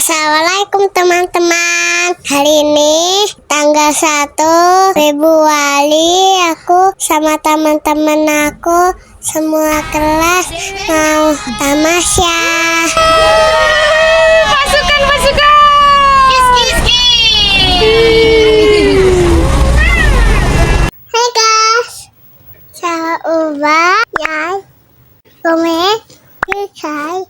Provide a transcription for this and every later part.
Assalamualaikum teman-teman. Hari ini tanggal 1 Februari aku sama teman-teman aku semua kelas mau tamasya. Pasukan. Hai guys. Saya ubah ya. Komen, subscribe,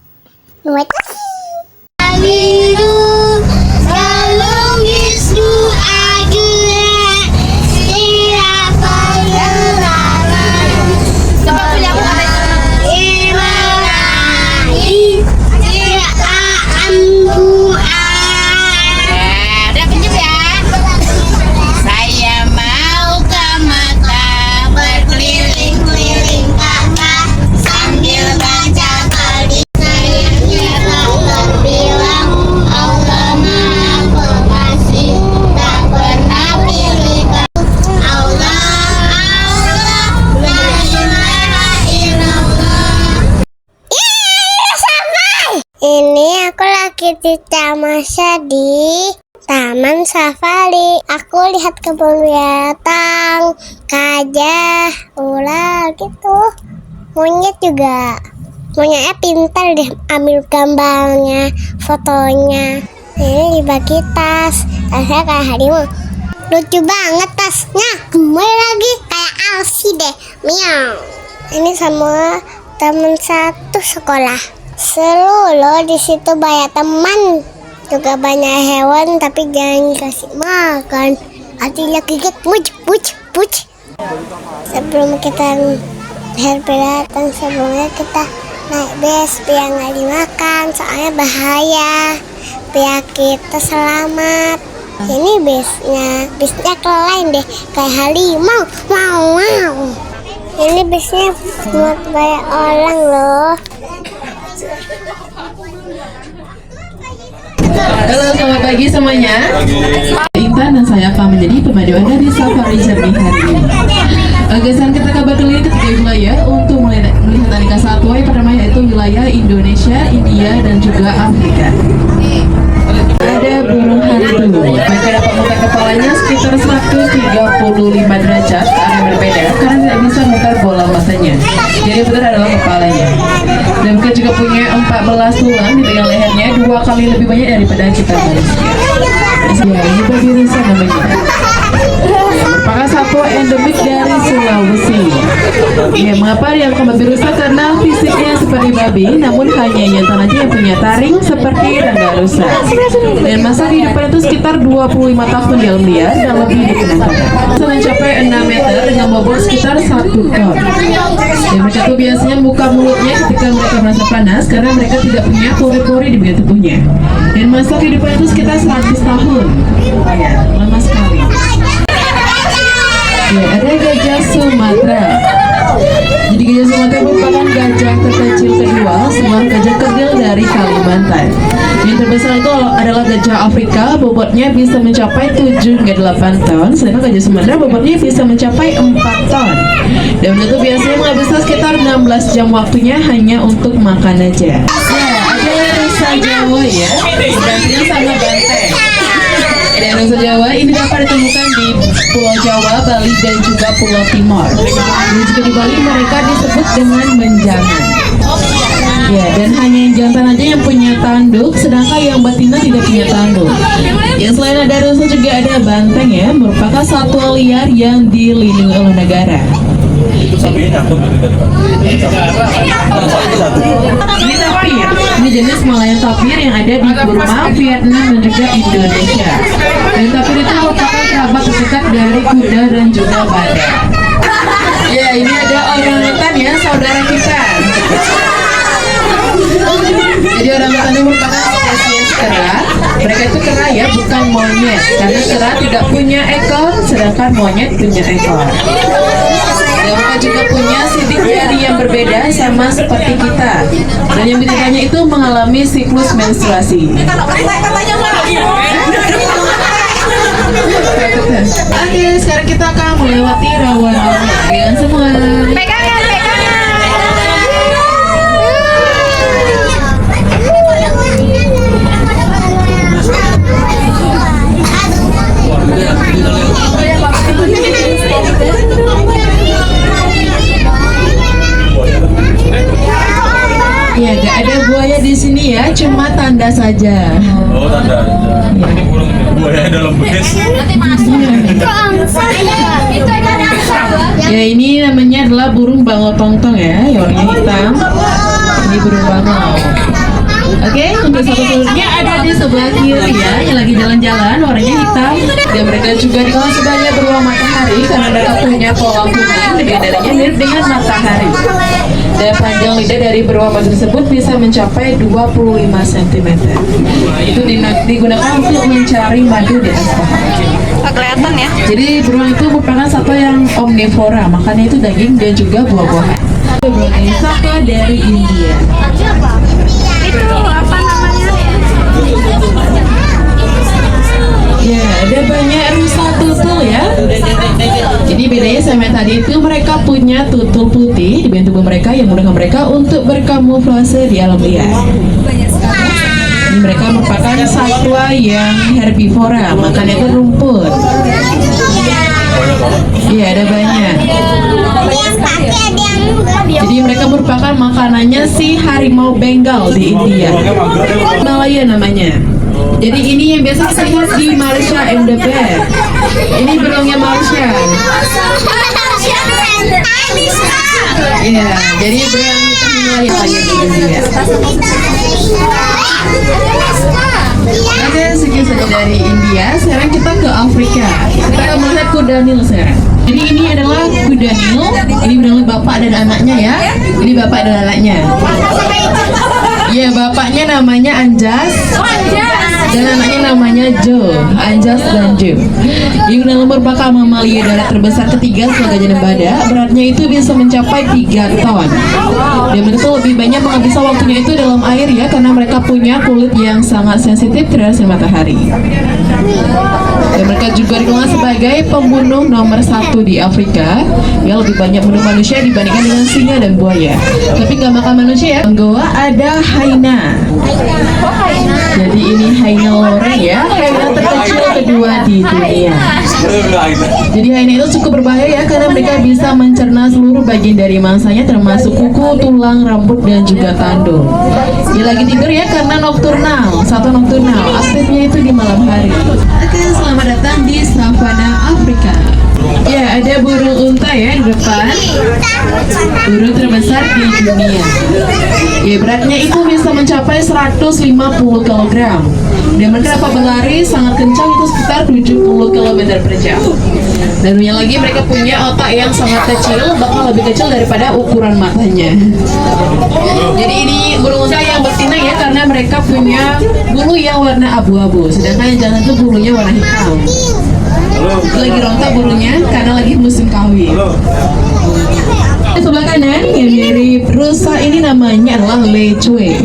Ini aku lagi di tamasya di Taman Safari. Aku lihat kebun binatang, gajah, ular gitu. Monyet juga. Monyetnya pintar deh ambil gambarnya, fotonya. Ini dibagi tas. Tasnya kayak harimau. Lucu banget tasnya. Gemoy lagi kayak Alsi deh. Miau. Ini semua teman satu sekolah. Seru loh, di situ banyak teman, juga banyak hewan, tapi jangan dikasih makan. Artinya gigit, puc. Sebelum kita lihat binatang, sebelumnya kita naik bis biar nggak dimakan, soalnya bahaya. Biar kita selamat. Ini bisnya kelain deh, kayak harimau. Mau. Ini bisnya buat banyak orang loh. Halo, selamat pagi semuanya. Intan dan saya akan menjadi pemandu Anda di Safari Journey hari ini. Gagasan kita kabar keliling ketiga wilayah untuk melihat aneka satwa yang pertama yaitu wilayah Indonesia, India, dan juga Afrika. Ada burung hantu. Mereka dapat memutar kepalanya sekitar 135 derajat ke arah berbeda karena tidak bisa memutar bola matanya. Jadi putar adalah kepalanya. Dan mereka juga punya 14 tulang di bagian lehernya, 2 kali lebih banyak daripada kita manusia. Ya, ini babi rusa namanya. Merupakan satwa endemik dari Sulawesi. Ya, mengapa dia babi rusa? Karena fisiknya seperti babi, namun hanya jantan aja yang punya taring seperti rangga rusa. Dan masa kehidupan itu sekitar 25 tahun di alam liar dan lebih dikenal. Bisa mencapai 6 meter dengan bobot sekitar 1 ton. Dan mereka tuh biasanya buka mulutnya ketika mereka merasa panas karena mereka tidak punya pori-pori di bagian tubuhnya. Dan masa kehidupan itu sekitar 100 tahun. Ya, lama sekali. Ya, ada gajah Sumatera. Jadi gajah Sumatera merupakan gajah terkecil kedua setelah gajah kerdil dari Kalimantan. Yang terbesar itu adalah gajah Afrika, bobotnya bisa mencapai 7 hingga 8 ton, sedangkan gajah Sumatera bobotnya bisa mencapai 4 ton. Dan itu biasanya menghabiskan sekitar 16 jam waktunya hanya untuk makan aja. Ya, ada rusa Jawa ya, gantinya sama banteng. Dan rusa Jawa ini dapat ditemukan di Pulau Jawa, Bali, dan juga Pulau Timor. Dan juga di Bali mereka disebut dengan menjangan. Ya, dan hanya yang jantan aja yang punya tanduk, sedangkan yang betina tidak punya tanduk. Ya, selain ada rusa juga ada banteng ya, merupakan satwa liar yang dilindungi oleh negara. Ini tapir. Ini jenis Malayan tapir yang ada di Burma, Vietnam, dan juga Indonesia. Dan tapir itu merupakan kerabat terdekat dari kuda dan juga badak. Ya, ini ada orangutan ya, saudara kita. Jadi orangutan itu merupakan spesies kera. Mereka itu kera ya, bukan monyet. Karena kera tidak punya ekor, sedangkan monyet punya ekor. Dan mereka juga punya sidik jari yang berbeda sama seperti kita. Dan yang berbedanya itu mengalami siklus menstruasi. Oke, sekarang kita akan melewati rawa-rawa. Dengan semua. Pegangan. tanda saja. Oh, tanda aja. Ini burung buaya dalam bus. Ya, ini namanya adalah burung bangau tongtong ya, yang warnanya hitam. Ini burung bangau. Oke, untuk satu telurnya ada di sebelah kiri ya, yang lagi jalan-jalan, warnanya hitam. Dan mereka juga dikenal sebagai beruang matahari karena mereka punya pola kuning dengan dadanya mirip dengan matahari. Dan panjang lidah dari beruang tersebut bisa mencapai 25 cm. Itu digunakan untuk mencari madu di atas pohon. Kelihatan ya. Jadi beruang itu merupakan satwa yang omnivora, makannya itu daging dan juga buah-buahan. Beruang ini satwa dari India. Itu apa namanya? Ya, ada banyak rusa tutul ya. Jadi bedanya sama yang tadi itu, mereka punya tutul putih di bagian tubuh mereka yang memudahkan mereka untuk berkamuflase di alam liar. Ini mereka merupakan satwa yang herbivora, makannya itu rumput. Iya, ada banyak. Jadi mereka merupakan makanannya si harimau Bengal di India. Malaya namanya. Jadi ini yang biasa kita lihat di Malaysia and the Bear. Ini beruangnya Malaysia. Iya, jadi beruang Malaya lagi di India. Oke, sekian saja dari India. Sekarang kita ke Afrika. Kita akan melihat kuda Nil sekarang. Jadi ini adalah kuda Nil. Ini adalah bapak dan anaknya ya. Ini bapak dan anaknya. Ya, bapaknya namanya Anjas. Dan anaknya namanya Joe, Anjas dan Joe. Ini merupakan mamalia darat terbesar ketiga setelah gajah Nevada. Beratnya itu bisa mencapai 3 ton. Dan mereka lebih banyak menghabiskan waktunya itu dalam air ya, karena mereka punya kulit yang sangat sensitif terhadap sinar matahari. Dan mereka juga dikenal sebagai pembunuh nomor 1 di Afrika, yang lebih banyak membunuh manusia dibandingkan dengan singa dan buaya. Tapi nggak makan manusia ya. Goa ada hyena. Jadi ini hyena loreng ya, hyena terkecil kedua di dunia. Jadi hyena itu cukup berbahaya ya, karena mereka bisa mencerna seluruh bagian dari mangsanya, termasuk kuku, tulang, rambut, dan juga tanduk. Dia lagi tidur ya, karena nokturnal, satwa nokturnal, aktifnya itu di malam hari. Oke, selamat datang di savana Afrika. Ya, ada burung unta ya di depan. Burung terbesar di dunia. Ya, beratnya itu bisa mencapai 150 kg. Dan mereka dapat berlari sangat kencang, itu sekitar 70 km per jam. Dan yang lagi mereka punya otak yang sangat kecil, bahkan lebih kecil daripada ukuran matanya. Jadi ini burung unta yang betina ya, karena mereka punya bulu yang warna abu-abu, sedangkan yang jantan itu bulunya warna hitam. Lagi rontok bulunya karena lagi musim kawin. Di sebelah kanan yang mirip rusa ini namanya adalah lecue.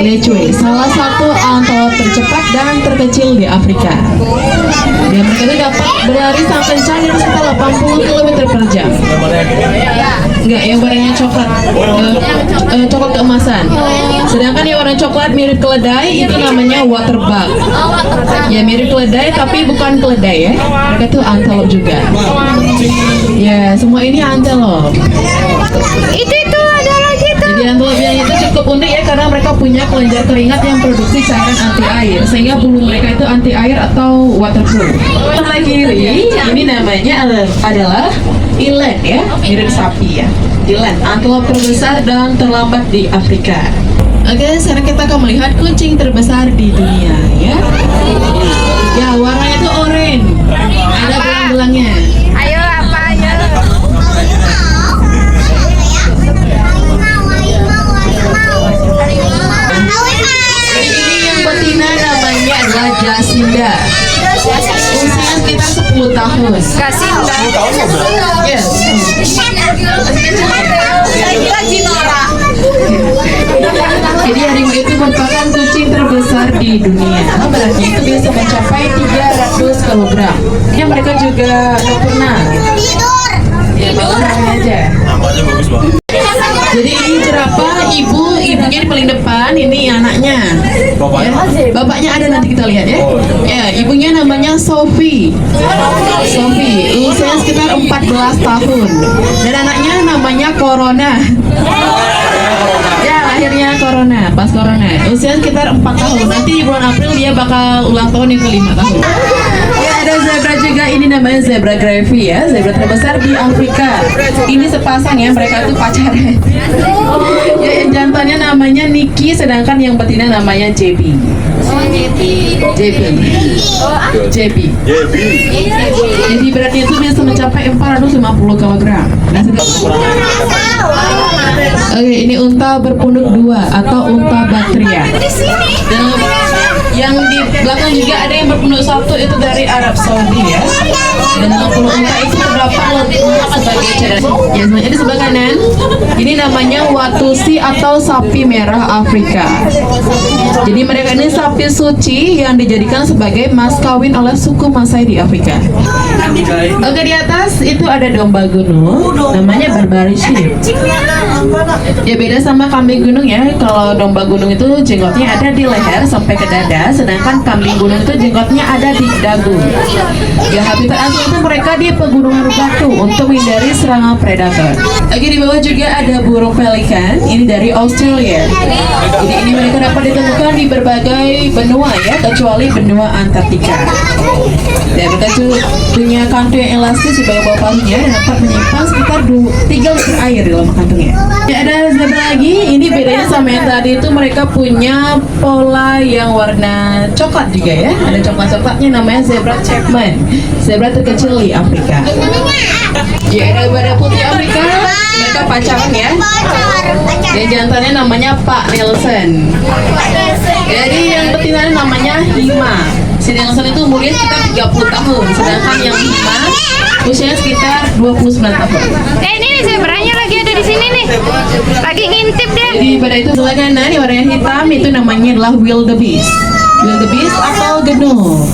Lecue, salah satu antelop tercepat dan terkecil di Afrika. Dan mereka itu dapat berlari sangat kencang di sekitar 80 km per jam. Enggak, yang warnanya coklat, coklat keemasan. Sedangkan yang warna coklat mirip keledai itu namanya waterbug. Ya, mirip keledai tapi bukan keledai ya. Mereka itu antelop juga. Ya, semua ini antelop. Itu ada lagi tuh. Jadi antelop yang itu cukup unik ya, karena mereka punya kelenjar keringat yang produksi cairan anti air, sehingga bulu mereka itu anti air atau waterproof. Sebelah kiri ini namanya adalah eland ya, mirip sapi ya. Eland, antelop terbesar dan terlambat di Afrika. Oke, sekarang kita akan melihat kucing terbesar di dunia ya. Ya, warnanya itu oranye. Ada belang-belangnya. Ayo apa ayo. Jadi ini yang betina namanya adalah Jacinda. Usia sekitar 10 tahun. Jacinda. Yes. Jadi harimau itu merupakan kucing terbesar di dunia. Beratnya itu bisa mencapai 300 kg. Yang mereka juga nokturnal. Ya, bangun aja. Namanya bagus banget. Jadi ini jerapah, ibunya di paling depan, ini anaknya. Bapaknya? Ya, bapaknya ada, nanti kita lihat ya. Ya, ibunya namanya Sophie. Sophie, usianya sekitar 14 tahun. Dan anaknya namanya Corona. Ya, Lahirnya pas corona. Usia sekitar 4 tahun. Nanti di bulan April dia bakal ulang tahun yang ke-5 tahun. Ya, ada zebra juga, ini namanya zebra gravy ya, zebra terbesar di Afrika. Ini sepasang ya, mereka tuh pacaran. Ya, yang jantannya namanya Nikki, sedangkan yang betina namanya JB. Jadi beratnya itu bisa mencapai 450 kg. Nah, oke, ini unta berpunduk 2 atau unta Bactria. Dan yang di belakang juga ada yang berpunduk 1, itu dari Arab Saudi ya. Dan 60 unta itu terdapat letaknya sebagai cadangan. Ya, sebenarnya di sebelah kanan ini namanya Watusi atau sapi merah Afrika. Jadi mereka ini sapi suci yang dijadikan sebagai mas kawin oleh suku Masai di Afrika. Oke, di atas itu ada domba gunung, namanya Barbary sheep. Ya, beda sama kambing gunung ya. Kalau domba gunung itu jenggotnya ada di leher sampai ke dada, sedangkan kambing gunung itu jenggotnya ada di dagu. Ya, habitat asli itu mereka di pegunungan batu untuk menghindari serangan predator. Oke, di bawah juga ada burung pelikan, ini dari Australia. Jadi ini mereka dapat ditemukan di berbagai benua ya, kecuali benua Antartika. Dan mereka punya kantung yang elastis di bawah paruhnya dan dapat menyimpan sekitar 3 liter air di dalam kantungnya. Ya, ada zebra lagi, ini bedanya sama yang tadi itu, mereka punya pola yang warna coklat juga ya. Ada coklat-coklatnya, namanya zebra Chapman, zebra terkecil di Afrika. Ya, ada zebra putih Afrika, mereka pacaran ya. Dan jantannya namanya Pak Nelson. Jadi yang betinanya namanya Hima. Si Nelson itu umurnya sekitar 30 tahun, sedangkan yang Hima usianya sekitar 29 tahun. Ini nih zebranya lagi ada di sini nih. Lagi ngintip dia. Jadi pada itu sebelah kanan yang warnanya hitam itu namanya adalah wildebeest. Wildebeest atau genu.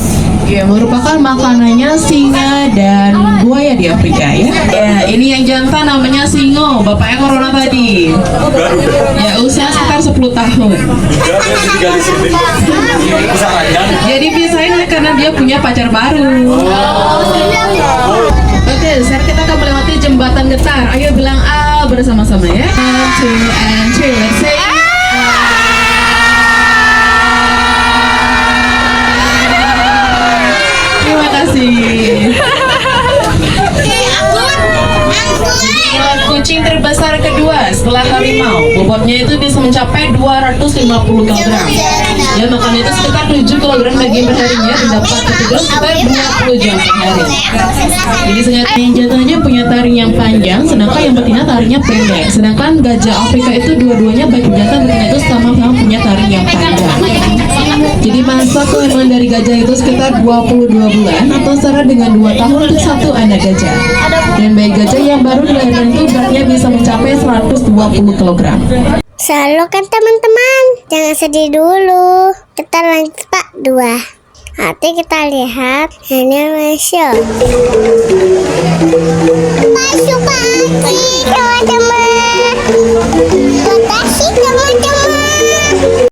Ya, merupakan makanannya singa dan buaya di Afrika ya. Ya, ini yang jantan namanya Singo, bapaknya corona tadi. Ya, usia sekitar 10 tahun. Jadi pisahin karena dia punya pacar baru. Oke, sekarang kita akan melewati jembatan getar. Ayo bilang A bersama-sama ya. 1, 2, 3, let's say. Terima kasih. Kucing terbesar kedua setelah harimau, bobotnya itu bisa mencapai 250 kg. Ya, makannya itu sekitar 7 kg daging perharinya dan dapat bertugas sekitar 20 jam per hari. Jadi sengaja yang jantannya punya taring yang panjang, sedangkan yang betina taringnya pendek. Sedangkan gajah Afrika itu dua-duanya baik jantan betina itu sama-sama punya taring yang panjang. Jadi masa kehamilan dari gajah itu sekitar 22 bulan atau setara dengan 2 tahun untuk 1 anak gajah. Dan bayi gajah yang baru dilahirkan itu beratnya bisa mencapai 120 kg. Selalu kan teman-teman, jangan sedih dulu. Kita lanjut Pak 2. Nanti kita lihat animation. Masuk pagi teman-teman.